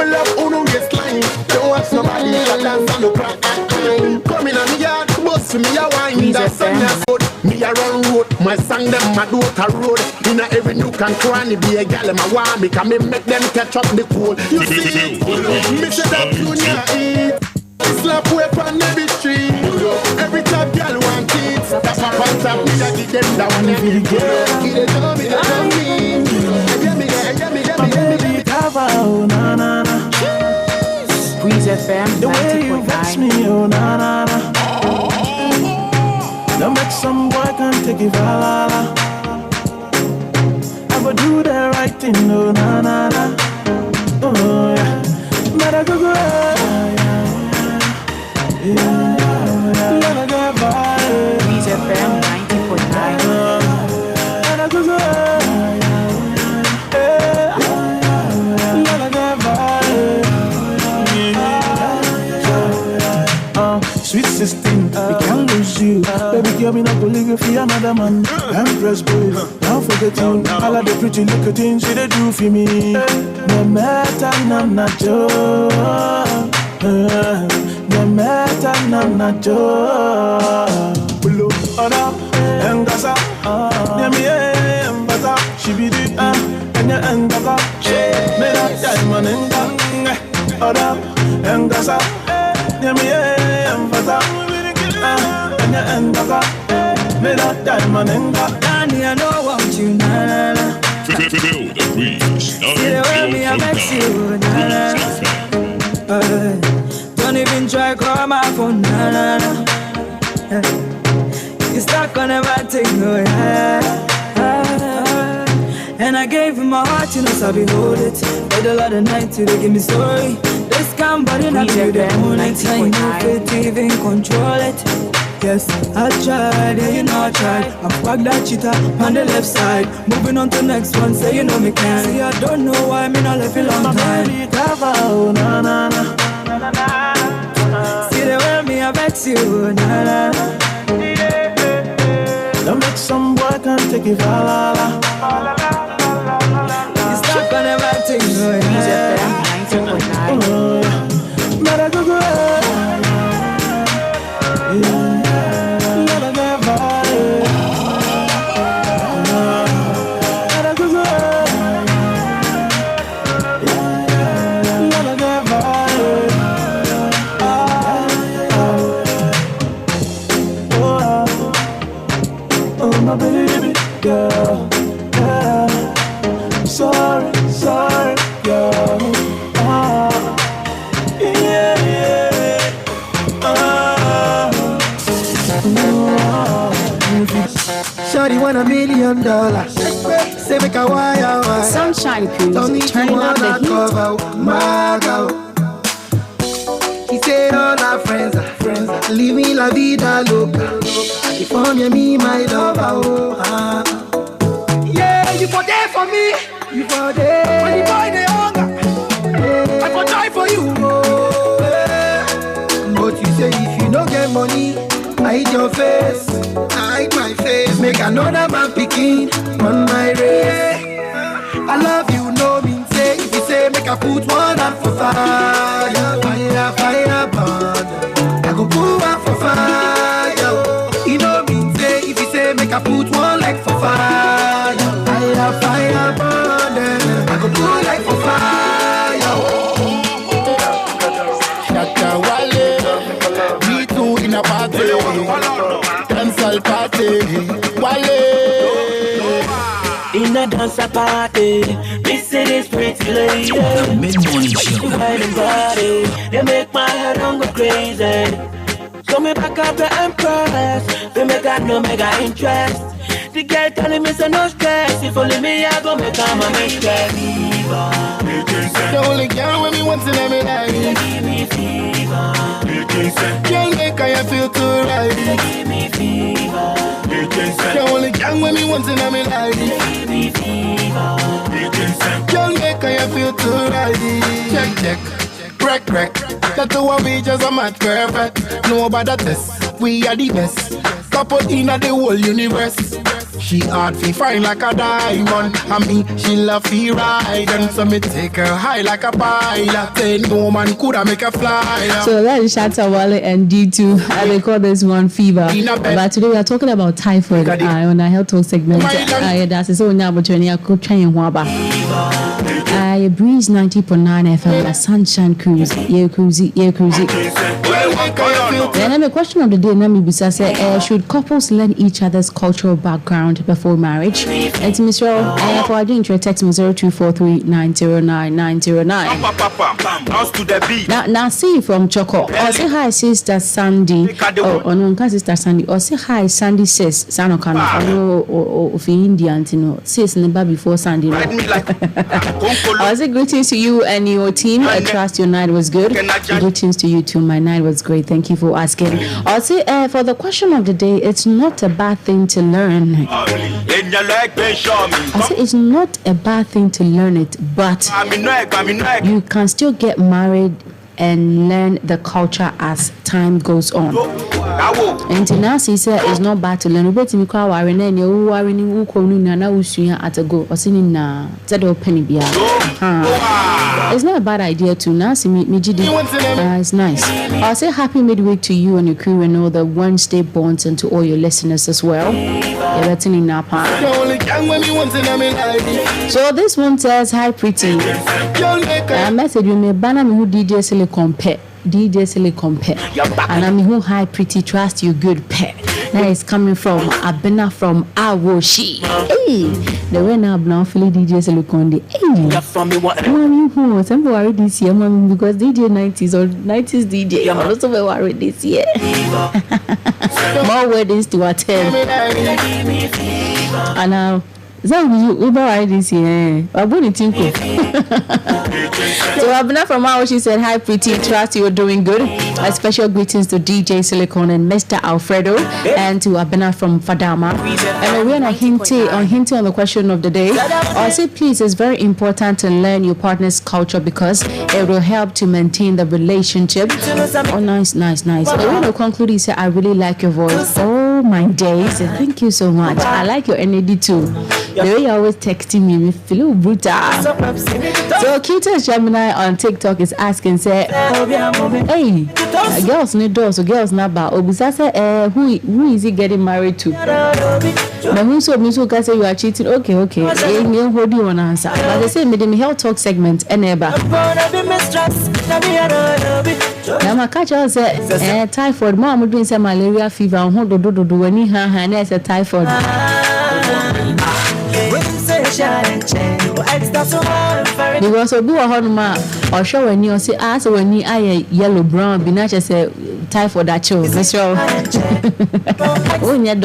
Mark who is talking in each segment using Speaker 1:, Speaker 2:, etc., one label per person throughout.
Speaker 1: Me love uno waistline. Don't watch nobody that dance on the crack. Come in on the yard, bust me a wine. That's on your foot. Me a run road. My song them a do a road. In a every nook and cranny be a gal in my want me. Can me make them catch up the cool. You see, me say that junior eat. Slap way on every street. Every top girl want it. That's my one top. Me a give them down every girl. Give it to me, get me. Get me.
Speaker 2: Oh na na na.
Speaker 3: Squeeze FM.
Speaker 2: The way you vex me, oh na na na. Don't make some boy can't take it, la la. I would do the right thing, oh na na na. Oh yeah, but I go go, yeah. Let me get by.
Speaker 3: Squeeze FM 90.9.
Speaker 2: Let me go go, yeah. Let me get by. Sweet 16, we can't lose you. Baby girl, me not go leave you for another man. Empress boy, don't forget you. All of the pretty little things you they do for me. No matter none not Joe. No matter none not Joe. Pull up, and gasa. Yeah, me mbata. She be the and ya and gasa. Me that diamond and gang. Oda, and gasa. Yeah, me mbata. And ya and gasa. Me that diamond and gasa.
Speaker 4: Danny, I know what you na.
Speaker 5: Feel the breeze.
Speaker 4: See the way me I vex you na. Don't even try call my phone na. You stuck on everything, oh yeah. And I gave him my heart, you know, so I behold it. Wait a lot of nights till they give me story. This calm body not you the moon night time, no fit even control it. Yes, I tried, yeah, you know I tried. I fucked that cheater on the left side. Moving on to the next one, say you know me can. See, I don't know why me not left a long time.
Speaker 2: Oh na na na.
Speaker 4: See the way me I vex you, na na na.
Speaker 2: Don't make some boy can't take it, la la.
Speaker 4: You stuck on everything, oh yeah.
Speaker 3: Squeeze FM 90.9.
Speaker 2: Better go go. Yeah. Never get by. Better go go. Yeah. Never get by. Oh my baby girl. Yeah. Sorry, girl.
Speaker 1: Shawty want $1 million. Say make a wire.
Speaker 3: Sunshine Cruise, turning up the heat.
Speaker 1: Cover my girl. She said all our friends are living la vida loca. If I'm me, my lover. Yeah, you for there for me. You for there. When the boy they hunger, I for die for you. But you say if you don't get money, hide your face. Hide my face. Make another man picking on my race. I love you, no mean say. If you say make I put one out for fire, fire burn. I go put one for fire. You know mean say. If you say make I put one like for fire, fire burn. I go put like for fire. Shaka Wale, me too in a party. Dancehall party, Wale.
Speaker 2: In a dance party, this is pretty lady.
Speaker 6: The mid-morning show.
Speaker 2: Riding body, they make my head go crazy. So me back up the empress, they make her no mega interest. The girl telling me so no stress. If only me I go make her my mistress.
Speaker 1: The only girl when me once in my life.
Speaker 2: Give me fever.
Speaker 1: Girl make I feel too right.
Speaker 2: Give me fever.
Speaker 1: The only girl when me once in my life.
Speaker 2: Give me fever.
Speaker 1: Girl make I feel too right. Check, wreck. That two of we just a match perfect. No about that test, we are the best. Couple in the whole universe. She hard fi fine like a diamond. And me, she love fi ride. And so me take her high like a pilot. Say no man coulda make her fly.
Speaker 3: So that is Shatta Wale and D2. They call this one fever. But today we are talking about typhoid on our health talk segment. That's so now but I could try and waba. I breeze 90.9 FM, a sunshine cruise. Yeah, cruisy. Then the question of the day, Nami Bisa say, should couples learn each other's cultural background before marriage? It's Mr. For our intro, text me 0243909909. Now see from Choco. Or say hi, Sister Sandy. Oh, no, Sister Sandy. Or say hi, Sandy says, Sano Kano. Or Indian, you know, says never before Sandy. I say greetings to you and your team. I trust your night was good. Greetings to you too. My night was great. Thank you for asking. I'll say for the question of the day, it's not a bad thing to learn. I say it's not a bad thing to learn it, but you can still get married and learn the culture as time goes on. And Tinasi said it's not bad to learn. But me kwa wari na you wari ni uko nuna na usuya at a go or sini na zedo penny bia. It's not a bad idea to Nasi me jidi. It's nice. I'll say happy midweek to you and your crew and all the Wednesday bonds and to all your listeners as well. So this one says, hi pretty. Message you may banner me who DJ Silly compare. And I'm who hi pretty trust you good pet. That is coming from Abena from Awoshi. Hey, the way now now feeling DJ Silicon. Hey, mommy who some worried this year, mommy, because DJ 90s or 90s DJ. I'm also worried this year. More weddings to attend. And now. So Uber this year. So Abena from Awo, she said, hi pretty, trust you're doing good. A special greetings to DJ Silicon and Mr. Alfredo and to Abena from Fadama. And we're hinting on the question of the day. I say please, it's very important to learn your partner's culture because it will help to maintain the relationship. Oh nice. I want to conclude, he said, I really like your voice. Oh my days. Thank you so much. I like your energy too. The way you're always texting me feel brutal. So cutest Gemini on TikTok is asking, say, hey, girls need doors, so girls not bad. Obisa say, who is he getting married to? But who so me so can say you are cheating? Okay. What do you want to answer? But they say me health talk segment enable. Now my catch all say, typhoid. Mom doing some malaria fever. Hold do when he has a typhoid. Because we do a honma or show when you say as when you are yellow brown, be not just a typhoid that show. When your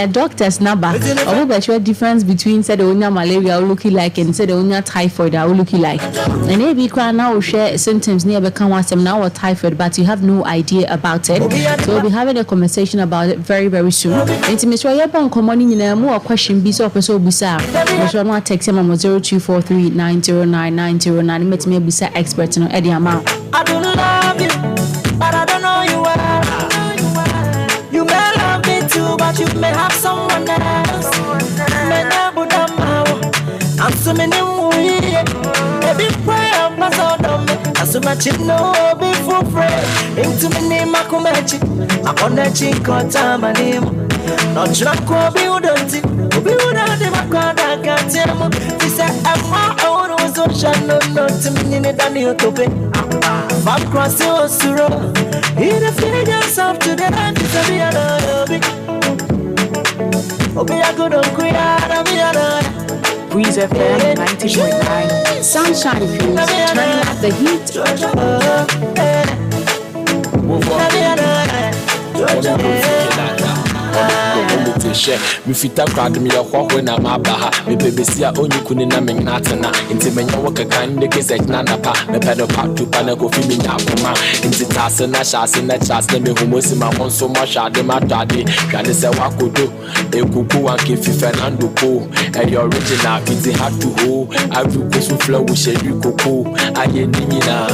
Speaker 3: doctor's number, or what your difference between said the malaria looking like and said the typhoid are looking like. And maybe you now share symptoms near become some now or typhoid, but you have no idea about it. So we'll be having a conversation about it very, very soon. And to Miss Royal commonly in a more question be so bizarre. Which one want text him on 0243909909. Met me be expert in Eddie amount.
Speaker 4: I don't love you, but I don't know you well. You may love me too, but you may have someone else. I'm so many baby pray up my soul. I'm so much no be for free. Into my name, I come at you. I'm on that chick or time, my name. Not sure I'm be wouldn't it. We would have never got that goddamn. He said, I'm my own was so shallow, not to me in the new topic. I'm crossing Osuro. In the figures of today, it's a real big. Okay, I could not create a real.
Speaker 3: Breeze FM 90.9. Sunshine Cruise. Turning up the heat.
Speaker 6: Me fita crowd me your when I'm abaha. Me baby see a only kunina me natana. Into me work a kind of case at Nanapa. Me pedal part to Panago Fimi Napuma. Into Tassana Shas in that chas, let me hummus in my own so much. I did my daddy. Can they say what could do? A cuckoo and give you Fernando Po. And your original it's hard to hold. I will go to flow with you cuckoo. I ain't Nina.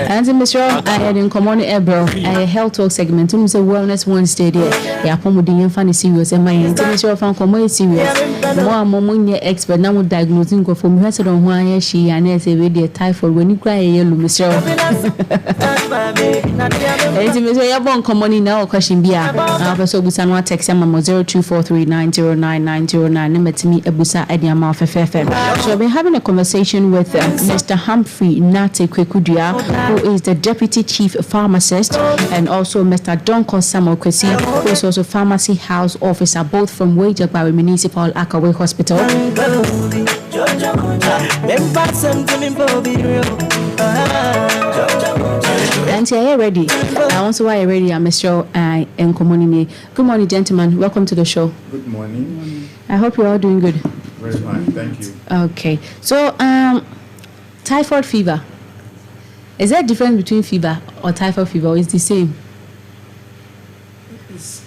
Speaker 3: And in Miss Roy, I had in common Ebro, a health talk segment. Who's a wellness Wednesday there. Yeah, I'm the funny serious and my intimate from come serious. More expert now diagnosing go from who said on why she and I say with the typhoid when you cry yellow Michelle. Intimate your bon come money now question bia. So Busanwa text mama 0243909909 number to me Ebusa Ediama FM. So I've been having a conversation with Mr. Humphrey Nate Kwekudia, who is the Deputy Chief Pharmacist, and also Mr. Donko Samuel Kwesi, who is also Pharmacy House Officer, both from Wejagbawe Municipal Akawe Hospital. And are you ready? I also why ready. I'm Mr. Nkomoni. Good morning, gentlemen. Welcome to the show.
Speaker 7: Good morning.
Speaker 3: I hope you're all doing good.
Speaker 7: Very fine, thank you.
Speaker 3: Okay. So, typhoid fever. Is there a difference between fever or typhoid fever, or is the same?
Speaker 2: It's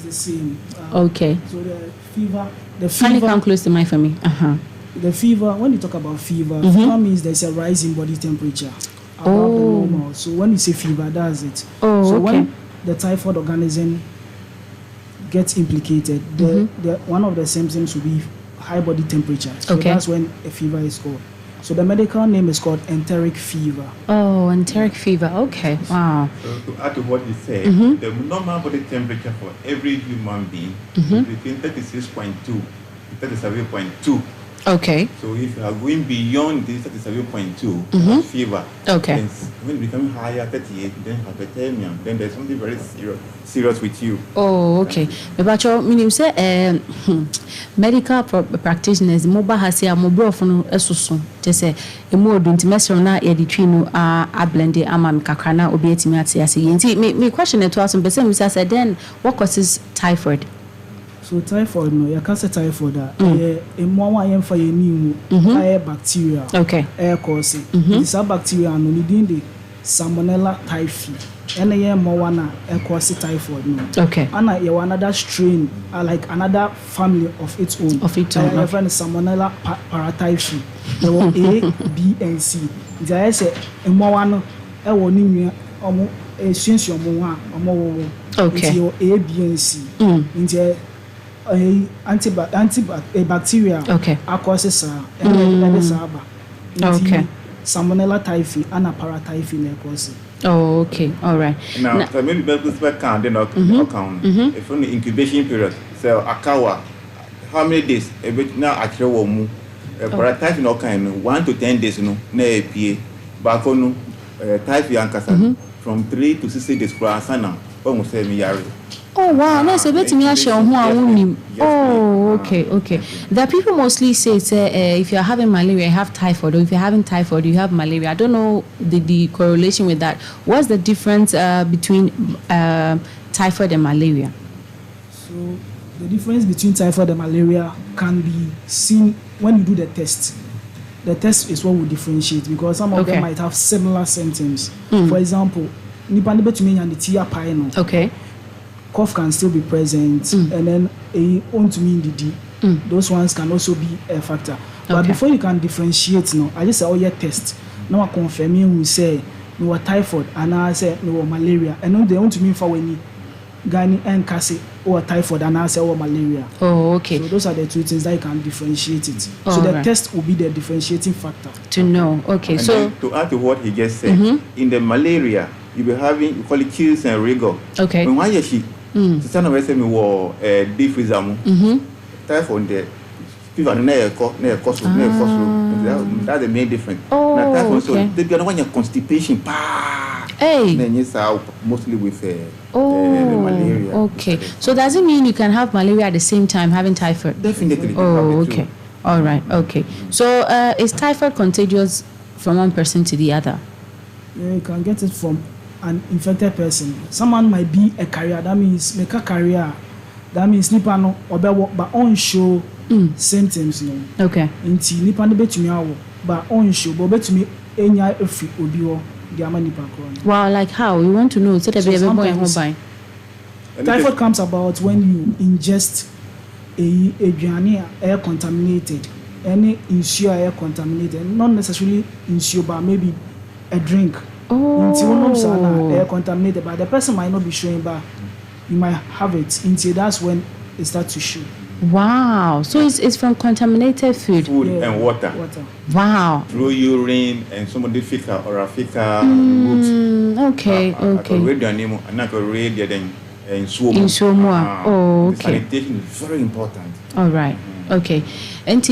Speaker 2: the same.
Speaker 3: Okay.
Speaker 2: So the fever.
Speaker 3: Can you come close to my for me?
Speaker 2: The fever. When you talk about fever, fever means there's a rise in body temperature above the normal. So when you say fever, that's it. So when the typhoid organism gets implicated, one of the symptoms will be high body temperature. So that's when a fever is called. So the medical name is called enteric fever.
Speaker 3: Oh, enteric fever. Okay. Wow.
Speaker 7: So to add to what you said, the normal body temperature for every human being is between 36.2 to 37.2.
Speaker 3: Okay.
Speaker 7: So if you are going beyond this 37.2 fever,
Speaker 3: okay,
Speaker 7: then when you become higher, 38, then hypothermia, then there's something very serious with you.
Speaker 3: Oh, okay. But you mean say medical practitioners mobile has a mobile phone esusu just say e mo do ntimesro na ye detwi no a blend ama mkakra na obi etimi ate ase yenti me question it to us person we say then what causes typhoid?
Speaker 2: So typhoid no, you can't say typhoid that. A more one for your new bacteria. Okay. Air cause. It's a bacteria no needing the Salmonella typhi. And a more one air cause typhoid no. Okay. And you another strain, like another family of its own. Of its own. Friend Salmonella paratyphi. There were A, B, and C. There is a more one. I will name you a sense your more. Okay. Your A, B, and C. Into bacteria causes okay. Salmonella typhi and a paratyphi cause.
Speaker 3: Oh, okay, all right.
Speaker 7: Now so maybe people count then account. If only incubation period, so akawa, how many days? A bit now actually womu. Paratyphi no kind 1 to 10 days no na APA. Bakono typhi ankasa from 3 to 60 days for asana. Almost 7 years.
Speaker 3: Oh wow, no, so bet me share who I won. Oh, okay. The people mostly say if you're having malaria, you have typhoid, or if you're having typhoid, you have malaria. I don't know the correlation with that. What's the difference between typhoid and malaria?
Speaker 2: So the difference between typhoid and malaria can be seen when you do the test. The test is what will differentiate because some of them might have similar symptoms. For example, okay. Cough can still be present, and then a those ones can also be a factor. But before you can differentiate, I just say, oh yeah, test. Now I confirm who say no typhoid, and I say no malaria, and then they want to mean for when Gani and Cassie or typhoid, and I say or malaria. Oh, okay. So those are the two things that you can differentiate it. So the test will be the differentiating factor
Speaker 3: to know. Okay,
Speaker 7: and
Speaker 3: so
Speaker 7: to add to what he just said, in the malaria, you be having you call it chills and rigor. Okay. When why she Stand over say me war deep freezer typhoid there fever na cause that's the main difference. Now typhoid so they be when your constipation then yes mostly with the malaria.
Speaker 3: Okay, so does it mean you can have malaria at the same time having typhoid?
Speaker 7: Definitely.
Speaker 3: Oh, okay. All right. Okay. So is typhoid contagious from one person to the other?
Speaker 2: Yeah, you can get it from an infected person. Someone might be a carrier, that means make a carrier. That means nipa no obewo but on show symptoms no. Okay. Inti nipa no betumi awo but on show but betumi enya efi obi wo di ama nipa kro.
Speaker 3: Wow, like how? We want to know so that be able to buy.
Speaker 2: Typhoid comes about when you ingest a air contaminated. Any issue air contaminated, not necessarily issue but maybe a drink. Air contaminated, but the person might not be showing, but you might have it. That's when it starts to show.
Speaker 3: Wow. So it's from contaminated food.
Speaker 7: And water.
Speaker 3: Wow.
Speaker 7: Through urine and some of the fecal or fecal
Speaker 3: Okay.
Speaker 7: I can read your name and I can read your then in
Speaker 3: Suomua. Oh, okay.
Speaker 7: Sanitation is very important.
Speaker 3: All right. Okay. And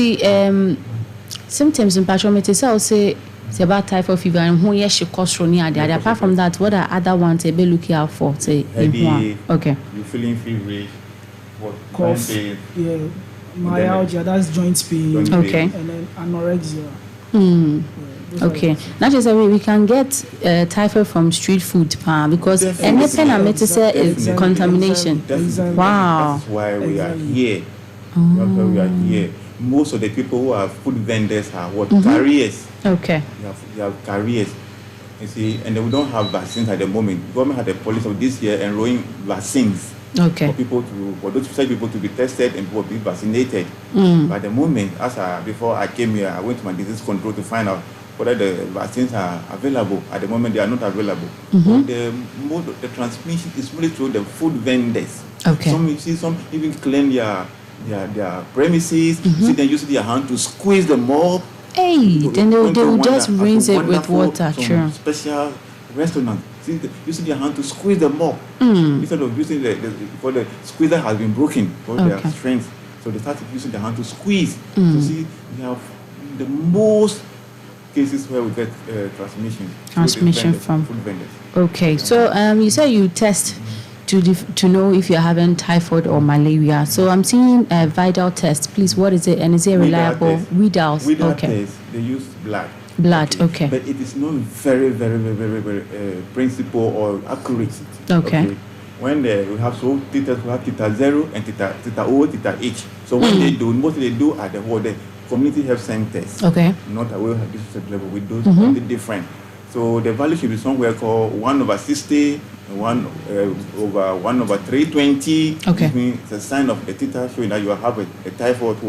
Speaker 3: symptoms in patrometis, I'll say it's about typhoid fever and who yes she cause from apart from that, what are other ones they be looking out for? Say
Speaker 7: headache,
Speaker 3: okay.
Speaker 7: You feeling feverish,
Speaker 2: cough, myalgia, that's joint pain.
Speaker 3: Okay.
Speaker 2: And then anorexia.
Speaker 3: Okay. Not just we can get typhoid from street food because anything I met is contamination. Wow.
Speaker 7: That's why we are here. That's why we are here. Most of the people who are food vendors are carriers.
Speaker 3: Okay.
Speaker 7: They have carriers. You see, and we don't have vaccines at the moment. The government had a policy of this year enrolling vaccines.
Speaker 3: Okay.
Speaker 7: For those people to be tested and people to be vaccinated. But at the moment, before I came here, I went to my disease control to find out whether the vaccines are available. At the moment, they are not available. The mode of the transmission is really through the food vendors.
Speaker 3: Okay.
Speaker 7: Some even clean their premises. See them using their hand to squeeze them up.
Speaker 3: Hey, then they will just rinse it with water. True.
Speaker 7: Special restaurant. See, using their hand to squeeze them up instead of using because the squeezer has been broken for their strength. So they started using their hand to squeeze. So see, we have the most cases where we get transmission from food vendors.
Speaker 3: Okay, so you said you test to know if you're having typhoid or malaria. So I'm seeing a vital test. Please, what is it? And is it reliable? Widal
Speaker 7: test. They use blood.
Speaker 3: Okay.
Speaker 7: But it is not very, very, very, very, very principle or accurate.
Speaker 3: Okay.
Speaker 7: When we have titers, we have titer 0 and titer O, titer H. So when they do, mostly they do at the community health centers.
Speaker 3: Okay.
Speaker 7: Not away at this level. We do something different. So the value should be somewhere called 1/60, 1/320.
Speaker 3: Okay.
Speaker 7: It means it's a sign of the titer showing that you have a typhoid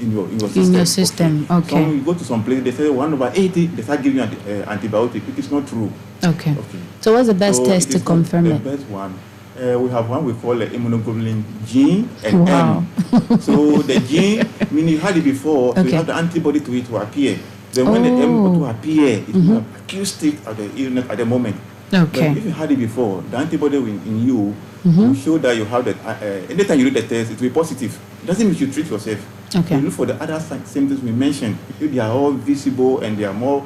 Speaker 7: in your system.
Speaker 3: In your system, okay.
Speaker 7: So when you go to some place, they say 1/80, they start giving you antibiotic. It is not true.
Speaker 3: Okay. So what's the best test to confirm it?
Speaker 7: The best one. We have one we call the immunoglobulin G and M. So the G, meaning you had it before, so you have the antibody to it to appear. Then when the M to appear, it's an acute state of the illness at the moment.
Speaker 3: Okay.
Speaker 7: But if you had it before, the antibody in you will show that you have that. Anytime you do the test, it will be positive. It doesn't mean you treat yourself.
Speaker 3: Okay.
Speaker 7: You look for the other symptoms we mentioned. If they are all visible and they are more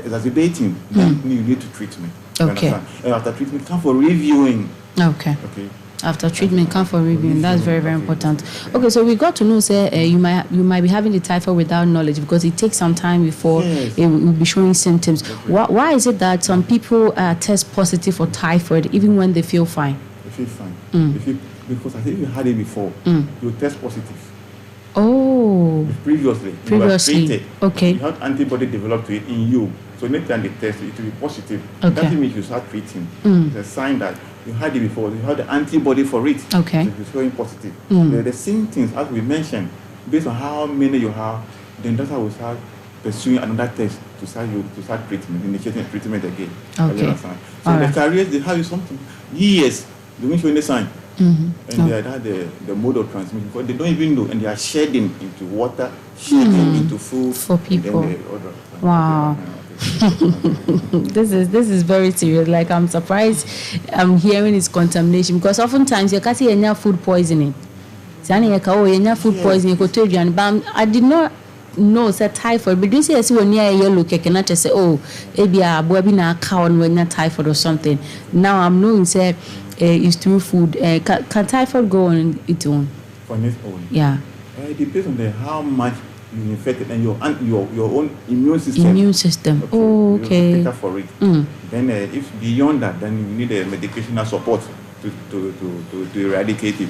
Speaker 7: exacerbating, then you need to treatment.
Speaker 3: Okay.
Speaker 7: And after treatment, come for reviewing.
Speaker 3: Okay. After treatment, come for reviewing. That's very, very important. Okay, so we got to know, you might be having the typhoid without knowledge because it takes some time before it will be showing symptoms. Why is it that some people test positive for typhoid even when they feel fine?
Speaker 7: They feel fine. Because I think if you had it before, you test positive.
Speaker 3: Oh.
Speaker 7: Previously. You were treated.
Speaker 3: Okay.
Speaker 7: You had antibody developed to it in you. So anytime they test it will be positive.
Speaker 3: Okay.
Speaker 7: That means you start treating. It's a sign that you had it before. You had the antibody for it.
Speaker 3: Okay.
Speaker 7: So it's showing positive. The symptoms, as we mentioned, based on how many you have, then doctor will start pursuing another test to start treatment, initiating treatment again.
Speaker 3: Okay.
Speaker 7: So the carriers, they have something years, they won't show any sign. And they are the mode of transmission because they don't even know, and they are shedding into water, shedding into food
Speaker 3: for people. Wow. This is very serious. Like, I'm surprised I'm hearing it's contamination because oftentimes you can see any food poisoning. Food poisoning. But I did not know it's typhoid. But this is when near yellow cake and I just say, oh, maybe a boy be a cow and when not typhoid or something. Now I'm knowing say it's through food. Can typhoid go on its own?
Speaker 7: On its own.
Speaker 3: Yeah.
Speaker 7: It depends on how much you infected and your own immune system.
Speaker 3: Okay.
Speaker 7: For it. Then if beyond that, then you need a medicational support to eradicate it.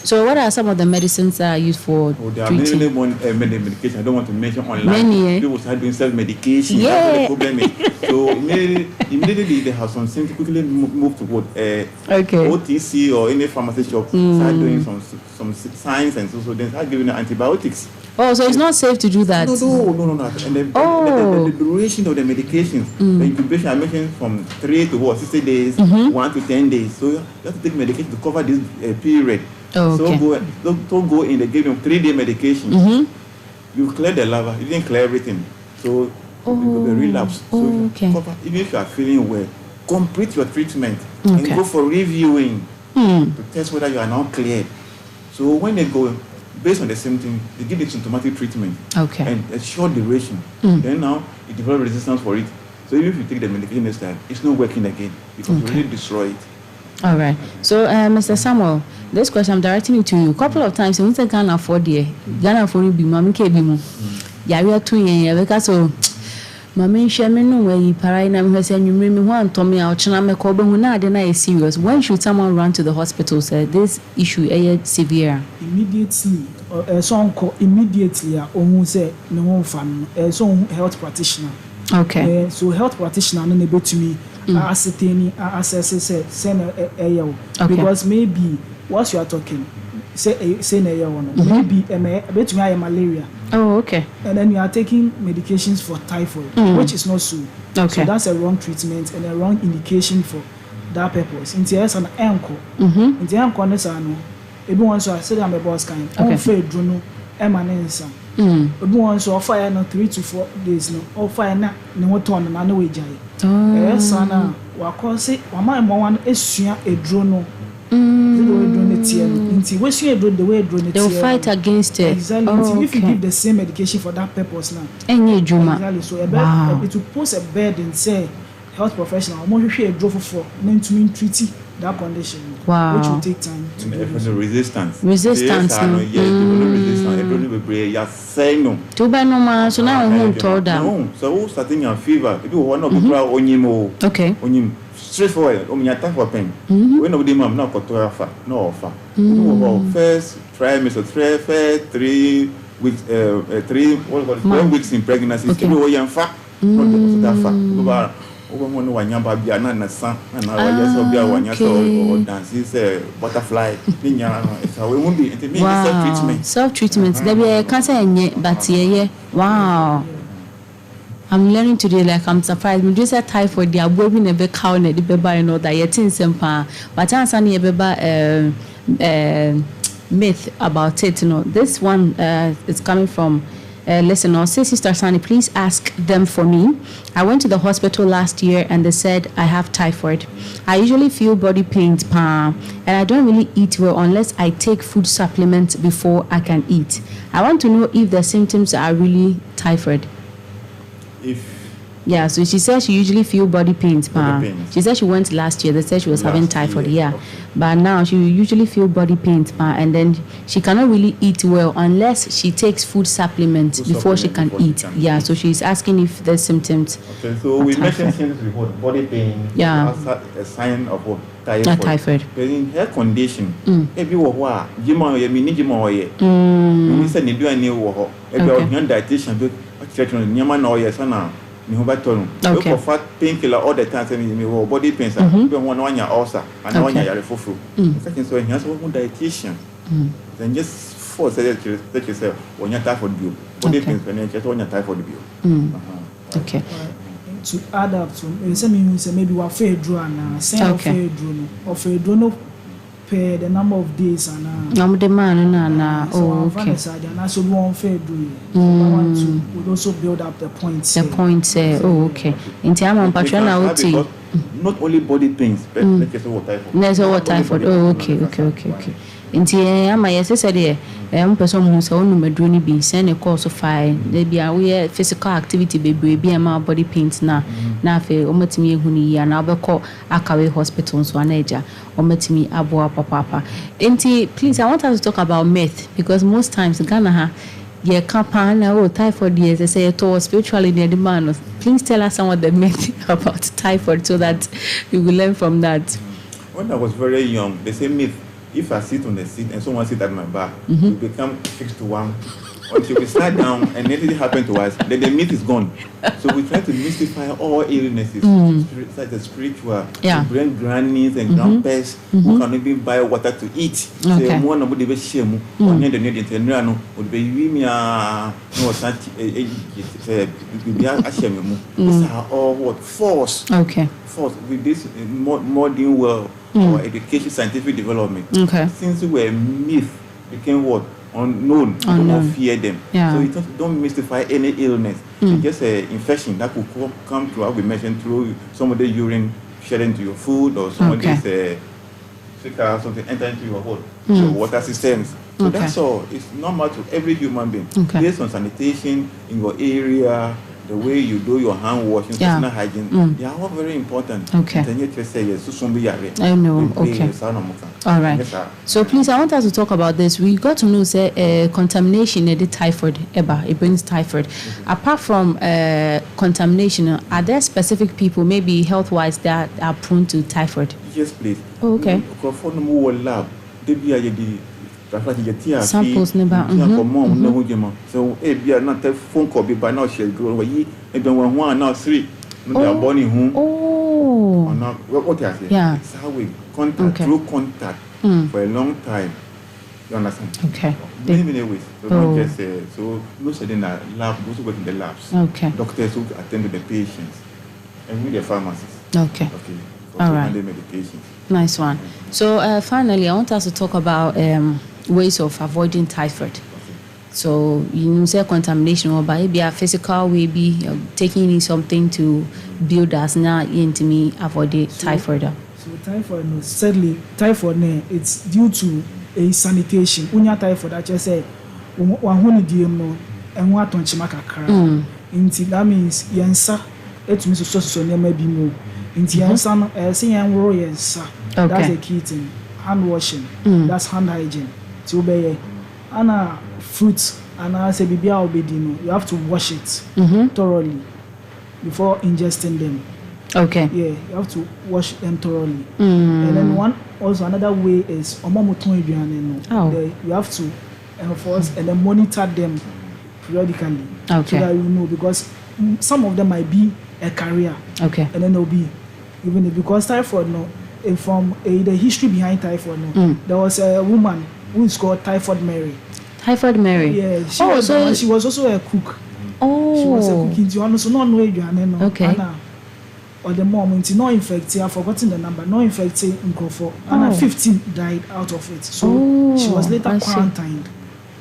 Speaker 3: So what are some of the medicines that are used for
Speaker 7: there are
Speaker 3: treating?
Speaker 7: many medications I don't want to mention online.
Speaker 3: Many,
Speaker 7: people start doing self-medication.
Speaker 3: Yeah.
Speaker 7: That's what the problem is. So immediately they have some symptoms, quickly move to what OTC or any pharmacy shop, start doing some signs and so then start giving antibiotics.
Speaker 3: Oh, so it's not safe to do that?
Speaker 7: No. And the duration of the medications, the incubation I mentioned from 3 to 60 days, 1 to 10 days. So you have to take medication to cover this period.
Speaker 3: Oh, okay.
Speaker 7: So don't go in. They give him 3-day medication. You clear the liver. You didn't clear everything. So you will relapse. So even if you are feeling well, complete your treatment and go for reviewing to test whether you are now cleared. So when they go, based on the symptoms, they give the symptomatic treatment and a short duration. Then now you develop resistance for it. So even if you take the medication next time, it's not working again because you really destroy it.
Speaker 3: All right. So, Mr. Samuel, this question I'm directing it to you. A couple of times, when you can't afford it, Ghana afford be mommy kebimu. Yeah, we are 2 years because so. Mama shame no way para na me say you me ho antom ya ochena me ko be hu na ade na is serious. When should someone run to the hospital say this issue is severe?
Speaker 8: Immediately immediately ohun say me ho fa no so health practitioner.
Speaker 3: Okay.
Speaker 8: So health practitioner no betumi ascertain assess say na because maybe what you are talking say na maybe betumi malaria.
Speaker 3: Oh, okay.
Speaker 8: And then you are taking medications for typhoid, which is not so.
Speaker 3: Okay.
Speaker 8: So that's a wrong treatment and a wrong indication for that purpose. In the an ankle. In the ankle, everyone so I said I'm a boss kind. On fair drono, emanensa. Everyone so offer no 3 to 4 days no. Offer na no turn na no way jai. Yes, sana. Wako say wama mo one esua e drono. They
Speaker 3: will fight against it.
Speaker 8: Exactly.
Speaker 3: Oh,
Speaker 8: if you give the same medication for that purpose now.
Speaker 3: Exactly.
Speaker 8: So it will pose a burden, say health professional, drove for treat that condition.
Speaker 3: Wow.
Speaker 8: Which will take time to
Speaker 7: do resistance.
Speaker 3: Resistance.
Speaker 7: So
Speaker 3: now who told them?
Speaker 7: No. So starting a fever. If you want to be onyimo.
Speaker 3: Okay.
Speaker 7: Straightforward. Attack for pain. When nobody mam not offer. No offer. First trimester, first 3 weeks, 4 weeks in pregnancy. Not that far. Wanyamba biana na san na wanyasa bia wanyasa or dance butterfly so we won't be
Speaker 3: self treatment there be cancer enye but yeah wow I'm learning today like I'm surprised me just typhoid dia bobi na be cow na the beba you know that yet in sempa but answer na beba myth about it you know this one is coming from listener, say Sister Sani, please ask them for me. I went to the hospital last year and they said I have typhoid. I usually feel body pains, and I don't really eat well unless I take food supplements before I can eat. I want to know if the symptoms are really typhoid. Yeah, so she said she usually feel body pains. She said she went last year. They said she was having typhoid. Yeah, but now she usually feel body pains, and then she cannot really eat well unless she takes food supplements before she can eat. Yeah, so she's asking if there's symptoms.
Speaker 7: Okay, so we mentioned symptoms before body pain.
Speaker 3: Yeah,
Speaker 7: a sign of what? Typhoid.
Speaker 3: Typhoid.
Speaker 7: But in her condition, every war, Jima, you mean Jima, you said you do a new war. Every dietitian, but Yaman or yes, okay. For fat painkiller all the time, saying body pains, one year ulcer, and 1 year fufu. Second, so he has one dietitian. Then just force that you say, when you're typhoid bill, body pains, when you're just on your typhoid bill.
Speaker 3: Okay.
Speaker 8: To add up to maybe we're fair drone, same fair drone, or fair drone. Pay the number of days and
Speaker 3: the man okay.
Speaker 8: So we won't fair do would also build up the points.
Speaker 3: The points okay. In time on patron
Speaker 7: not only body pains, but let's say what typhoid.
Speaker 3: Okay. Inti ama yes said there person who say onu medro ni bi send a course of fire there be we physical activity bebre bi ama body pains na afi omatimi ehuni ya na obekọ Akawe hospital so anaja omatimi abo papa. Inti please I want us to talk about myth because most times Ghana yeah kapana typhoid yes they say it was spiritually near the man. Please tell us some of the myth about typhoid so that we will learn from that.
Speaker 7: When I was very young they say myth. If I sit on the seat and someone sit at my back, we become 6 to 1. Until we sit down and anything happens to us, then the myth is gone. So we try to mystify all illnesses, such as spiritual, to bring grannies and grandpas who can even buy water to eat. So one of the shame, one of the need would be these are all what force.
Speaker 3: Okay.
Speaker 7: Force with this modern world. our education, scientific development.
Speaker 3: Okay.
Speaker 7: Since we were myth, became what? Unknown. People don't fear them.
Speaker 3: Yeah.
Speaker 7: So you don't mystify any illness. It's just an infection that could come through, how we mentioned, through some of the urine shedding into your food or somebody's something enter into your water systems. So that's all. It's normal to every human being. Based on sanitation in your area, the way you do your hand washing, personal hygiene, they are all very important.
Speaker 3: Okay.
Speaker 7: I
Speaker 3: know. Okay. All right.
Speaker 7: Yes,
Speaker 3: so please, I want us to talk about this. We got to know, say, contamination in the typhoid, it brings typhoid. Apart from contamination, are there specific people, maybe health-wise, that are prone to typhoid?
Speaker 7: Yes, please.
Speaker 3: Oh, okay. Samples never.
Speaker 7: So, we are not a phone call by now. She'll grow away. And then one now 3. They are born in home.
Speaker 3: Oh.
Speaker 7: Or not. What I say?
Speaker 3: Yeah.
Speaker 7: It's how we contact through contact for a long time. You understand?
Speaker 3: Okay.
Speaker 7: Many ways. So not just so most of them are lab. Those who work in the labs.
Speaker 3: Okay.
Speaker 7: Doctors who attend to the patients, and with the pharmacists.
Speaker 3: Okay.
Speaker 7: Okay.
Speaker 3: All right.
Speaker 7: The medications.
Speaker 3: Nice one. So finally, I want us to talk about ways of avoiding typhoid. So you say contamination, or by be a physical way, be taking in something to build us now into me avoid the typhoid.
Speaker 8: So typhoid, no, sadly, typhoid, it's due to a sanitation. Unya typhoid, I just say, one DM and what on Chimaka cry. That means yensa, it means so maybe more. Into yensa, saying yensa. That's a key thing. Hand washing, that's hand hygiene. To obey, and fruits, and I say, you have to wash it thoroughly before ingesting them.
Speaker 3: Okay.
Speaker 8: Yeah, you have to wash them thoroughly. And then another way is you have to enforce and then monitor them periodically.
Speaker 3: Okay.
Speaker 8: So that you know, because some of them might be a career.
Speaker 3: Okay.
Speaker 8: And then they'll be because typhoid from the history behind typhoid there was a woman who is called Typhoid Mary.
Speaker 3: Typhoid Mary.
Speaker 8: Yeah, she was also a cook.
Speaker 3: Oh.
Speaker 8: She was a cook in Tijuana, so no.
Speaker 3: Okay.
Speaker 8: Or the mom, it's not infected. I've forgotten the number. Not infected in Crawford. And 15 died out of it. So she was later quarantined.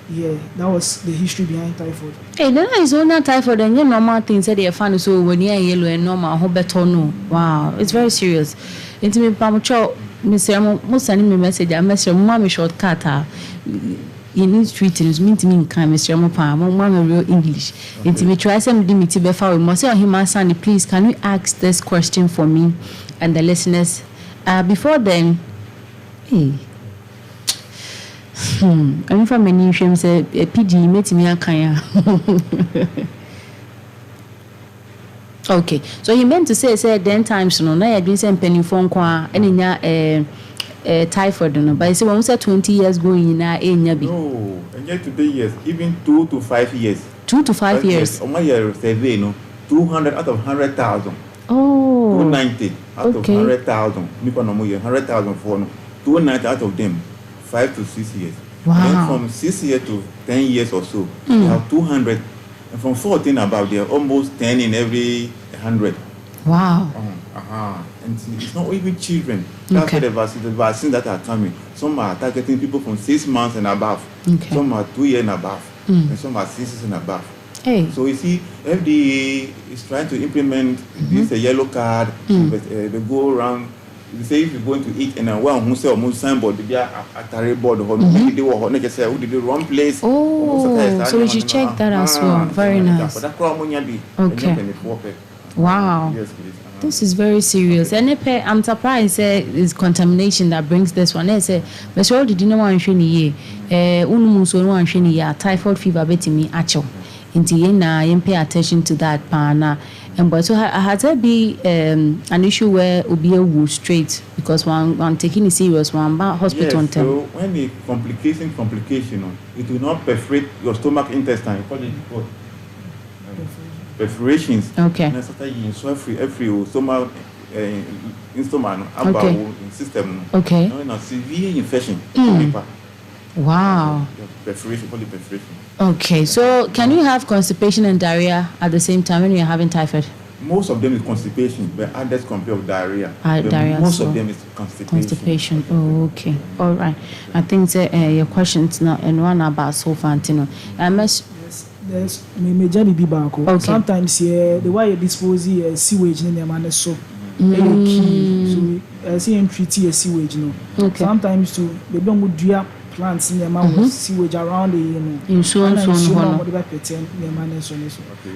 Speaker 8: Yeah, that was the history behind typhoid.
Speaker 3: Hey, then is only typhoid and you normal things that they find so when you're yellow and normal, how better no. Wow, it's very serious. Into me, Pamucho, Mr. Most sending me message. I message mommy shortcut. You need treating mean to me in kind, Mr. Mopa, Mamma real English. Into me, try some dignity before we must say, him, Sandy, please, can you ask this question for me and the listeners? Before then, hey. I'm from a new shame, say, a PG, met me a kaya. Okay, so he meant to say, then times, no, I didn't send penny phone qua, and in ya typhoid, no, but I say, when 20 years going in a yabi.
Speaker 7: No, and yet today, yes, even 2 to 5 years.
Speaker 3: 2 to 5 years.
Speaker 7: On my year survey, no, 200 out of 100,000.
Speaker 3: Oh.
Speaker 7: 290 out of 100,000. Nipa no more 100,000 for no. 290 out of them. 5 to 6 years.
Speaker 3: Wow.
Speaker 7: And then from 6 years to 10 years or so, we have 200. And from 14 about, they're almost 10 in every 100.
Speaker 3: Wow.
Speaker 7: And it's not even children. That's why the vaccines that are coming. Some are targeting people from 6 months and above.
Speaker 3: Okay.
Speaker 7: Some are 2 years and above. And some are 6 years and above.
Speaker 3: Hey.
Speaker 7: So you see, FDA is trying to implement this yellow card. They go around. They say if you're going to eat and one who say almost signboard, they be a board or they were not just say who did the wrong place.
Speaker 3: Oh, so we should check that as well. Very nice. Okay. Wow.
Speaker 7: Yes, please.
Speaker 3: This is very serious. And I'm surprised it's contamination that brings this one. They say, Mr. Did you know one shiny typhoid fever betting actual. Into you pay attention to that pana. And but so has there be an issue where Ubia will straight because one taking it serious one hospital
Speaker 7: yes, so when the complication, it will not perforate your stomach intestine. Call it what? Perforations.
Speaker 3: Okay.
Speaker 7: And that's every stomach in system.
Speaker 3: Okay.
Speaker 7: No, severe infection.
Speaker 3: Wow.
Speaker 7: Perforation.
Speaker 3: Okay, so can you have constipation and diarrhea at the same time when you're having typhoid?
Speaker 7: most of them is constipation, but others complain of diarrhea.
Speaker 3: Diarrhea.
Speaker 7: Most of them is constipation.
Speaker 3: Oh, okay. All right. I think your question's not and one about so far, Antino.
Speaker 8: There's major back. Okay. Sometimes the way you dispose sewage in the man so key. So see treat sewage no. Okay. Sometimes too they don't do plants in the man sewage around the
Speaker 3: in so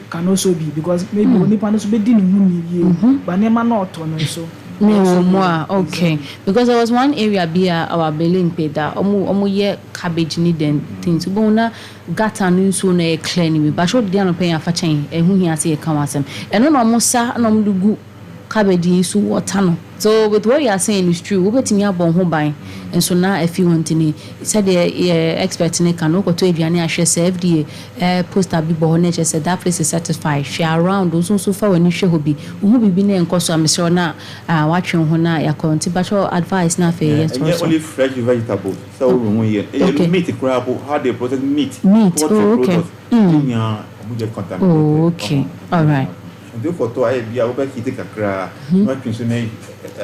Speaker 8: can also be because maybe when the panels be doing but never not on so.
Speaker 3: No, okay. Because there was one area beer our building paid that omu cabbage need then things. Bona gata no so na clean me. But should dey no pay afa chen ehun hia se e kan wasem. Eno no mo sa na mo dugu cabbage so water no. So with what you are saying is true. We betimi abon ho ban. And so now if you want to said the expert in can go to aduane ahwe say FDA poster bi bo na che said that place is certified. She around those so far when you hwe hobi. Wo bibi na enkoso amesero na watwe ho na ya konti but advice na fe yes
Speaker 7: also. Only fresh vegetables. So we here. Meat crab how they process meat.
Speaker 3: Okay. Oh, okay. All right.
Speaker 7: Therefore, to I be able to take a cra. What pensionary?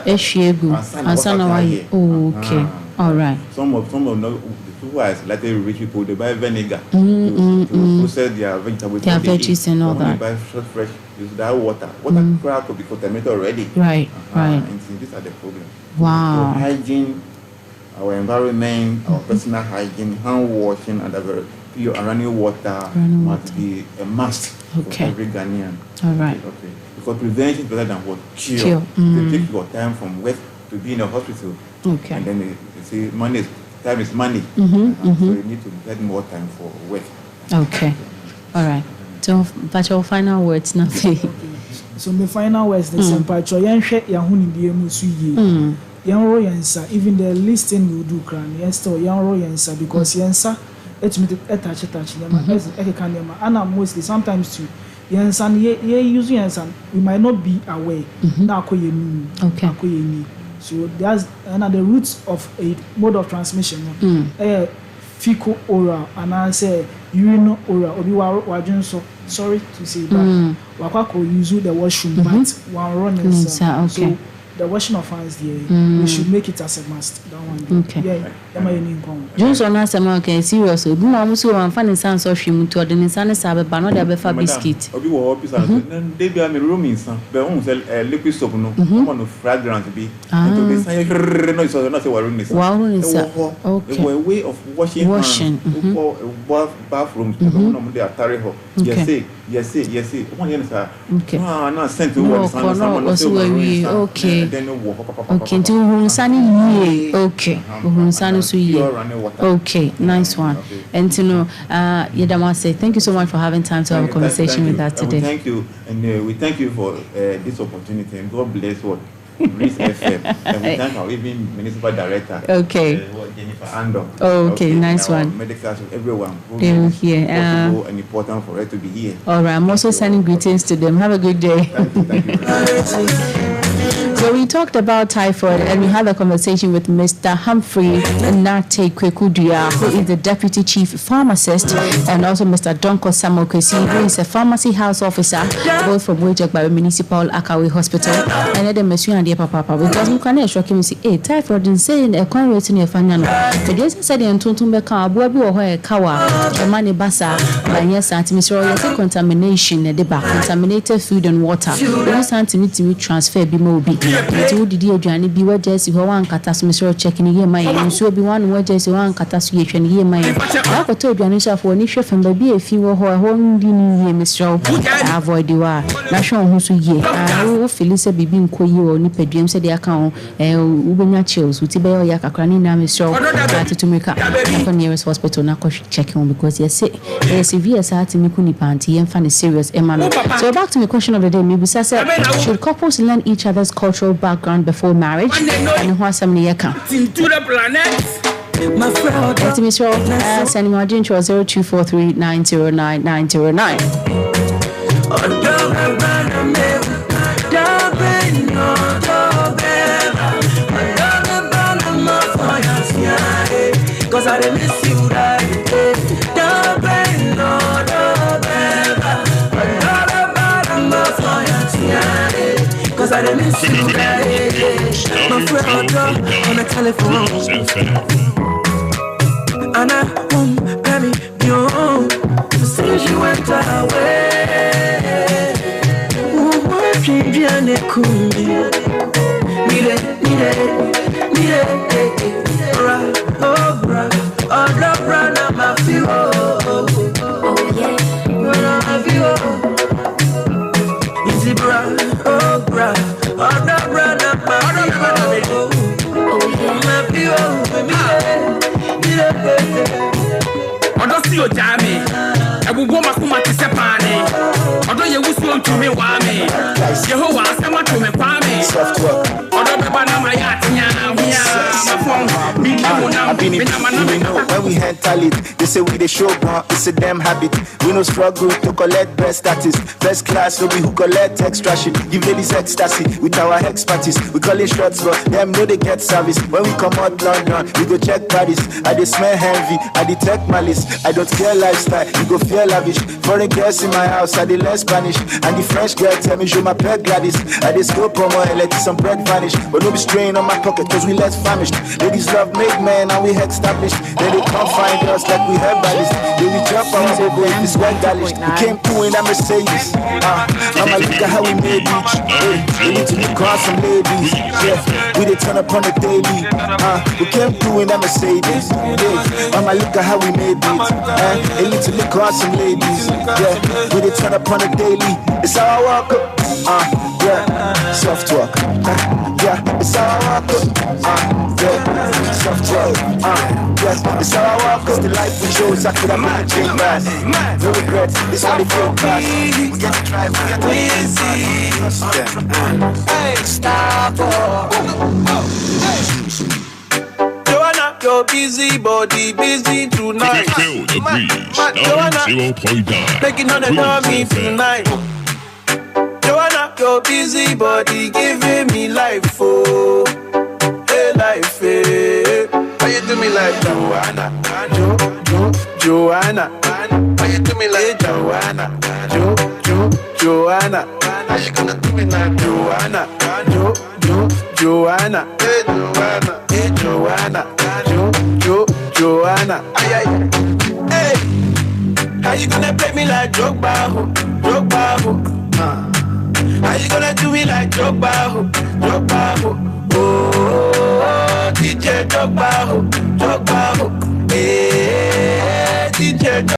Speaker 3: Eshegu. Asante. Oh, okay. All right.
Speaker 7: Some of no wise like the rich people they buy vinegar to process their vegetables.
Speaker 3: Their veggies and all that.
Speaker 7: Buy fresh. Use that water. Water crack could be contaminated already.
Speaker 3: Right. Right.
Speaker 7: And these are the problems.
Speaker 3: Wow.
Speaker 7: So hygiene, our environment, our personal hygiene, hand washing, and the pure and running water must be a must for every Ghanaian.
Speaker 3: All right.
Speaker 7: Okay. Because prevention is better than what cure. They take your time from work to be in a hospital.
Speaker 3: Okay.
Speaker 7: And then they say time is money. So you need to get more time for work.
Speaker 3: Okay. All right. So, but your final words, nothing.
Speaker 8: So my final words, the same part. So yenhwe yahuni die musu ye. Yenro yensa. Even the listing we do cran. Yensta yenro yensa because yensa. Touch and mostly sometimes too using yensan we might not be aware okay so there's another roots of a mode of transmission fecal oral and I say urino oral obi wa so sorry to say that wakako use the washroom but one running so the washing of hands there, we should make it as a must. That one. Okay. Yeah,
Speaker 3: Johnson has a market serious. We almost one funny sounds of him to the Nissan Sabbath, but not the Befa biscuit.
Speaker 7: Obi wo office and they be a room in some, but almost a liquid soap no, one of fragrance be. And to be saying no, it's not a warun is.
Speaker 3: Wow, okay.
Speaker 7: A way of washing. Bathrooms, they are terrible. Yes. One year, sir.
Speaker 3: Okay.
Speaker 7: No, sent to one.
Speaker 3: Okay. Okay, to Sunny. Okay. Okay, nice one. And to know, Yedama say thank you so much for having time to have a conversation with us today.
Speaker 7: Thank you, and we thank you for this opportunity, and God bless what Breeze FM. And we thank our even municipal director.
Speaker 3: Okay.
Speaker 7: Jennifer Ando.
Speaker 3: Okay, nice one.
Speaker 7: Medical to everyone.
Speaker 3: Here.
Speaker 7: And important for her to be here.
Speaker 3: All right, I'm also sending greetings to them. Have a good day.
Speaker 7: Thank you.
Speaker 3: So we talked about typhoid and we had a conversation with Mr. Humphrey Nate Kwekudia, who is the Deputy Chief Pharmacist, and also Mr. Donko Samokwesi, who is a pharmacy house officer, both from Wejagba Municipal Akawe Hospital, and then Monsieur and Papa. Because you can shock him and say, hey, typhoid is saying a convert in your family. But yes, I said, and Tuntumbe Abuabi or Kawa, Mani Basa, by yes, Antimistro, contamination, the back, contaminated food and water. Yes, Antimity transfer Bimobi. To the Johnny be what Jesse one catastrophe checking here, my and so be one where Jesse one catastrophe here, my. I could tell Janisha for Nisha from baby a few or home dinner, Mr. Avoid the war. National who's ye. I will Felisa be being Koyo or Nipper James said the account, Ubena chills with Tibet or Yakakranina, Mr. to make up the nearest hospital, Nako checking because yes, severe sat in Mikuni Panty and funny serious Emmanuel. So back to the question of the day, maybe should couples learn each other's cultural background before marriage and what some near come
Speaker 9: to the planet. My friend,
Speaker 3: let me show sending my agent to 0243 909 909.
Speaker 9: Cause I miss you right. miss you, my friend on the telephone. And I baby, you since you went away. What viene cumbia? Mire, bra, na ma feel, oh yeah, na feel, easy bra, na ma feel, oh yeah, na feel, mire. Odo si o jami, ebu goma kuma ti sepane. Odo ye wusu to me wa me. Yehovah asema to me pa me. Odo beba na ma ya tinya na ma phone.
Speaker 10: I've been in when we had talent. They say we the show gun, it's a damn habit. We no struggle to collect best status. First class, so we who collect extra shit. Give ladies ecstasy with our expertise. We call it shots, but them know they get service. When we come out London, we go check Paris. I dey smell envy, I detect malice. I don't care lifestyle, you go feel lavish. Foreign girls in my house, I dey learn Spanish. And the French girl tell me, je m'appelle Gladys. I dey scope on my let some bread vanish. But no be strain on my pocket, cause we less famished. Ladies love make men and we head established. Then they come find us like we have bodies. Then we jump on our boy, this white galish. We came through in that Mercedes. Mama, look at how we made each. We need to look on some ladies. Yeah, we did turn up on the daily. We came through in that Mercedes. Yeah, Mama, look at how we made it. We need to look on some ladies. Yeah, we did turn up on the daily. It's how I walk up. Yeah, soft talk. Yeah, it's how I walk up. Yeah, soft talk. Yeah, it's how I walk up. The life we chose, I could have made a change fast. No regrets, this how they feel fast. We get to try, we get to see. Hey, stop.
Speaker 2: Joanna, your busy body, busy tonight.
Speaker 5: Feel the breeze.
Speaker 2: Joanna,
Speaker 5: 0.9.
Speaker 2: making on the dummy tonight. Joanna, your busy body giving me life, oh, hey life, hey. How you do me like Joanna? Joanna. How you do me like Joanna? Joanna. How you gonna do me like Joanna? Joanna. Hey Joanna. Hey Joanna. Joanna. Ay ay. Hey. How you gonna play me like Drogba? How you gonna do me like Drogba? Oh, DJ Drogba, hey, DJ Drogba.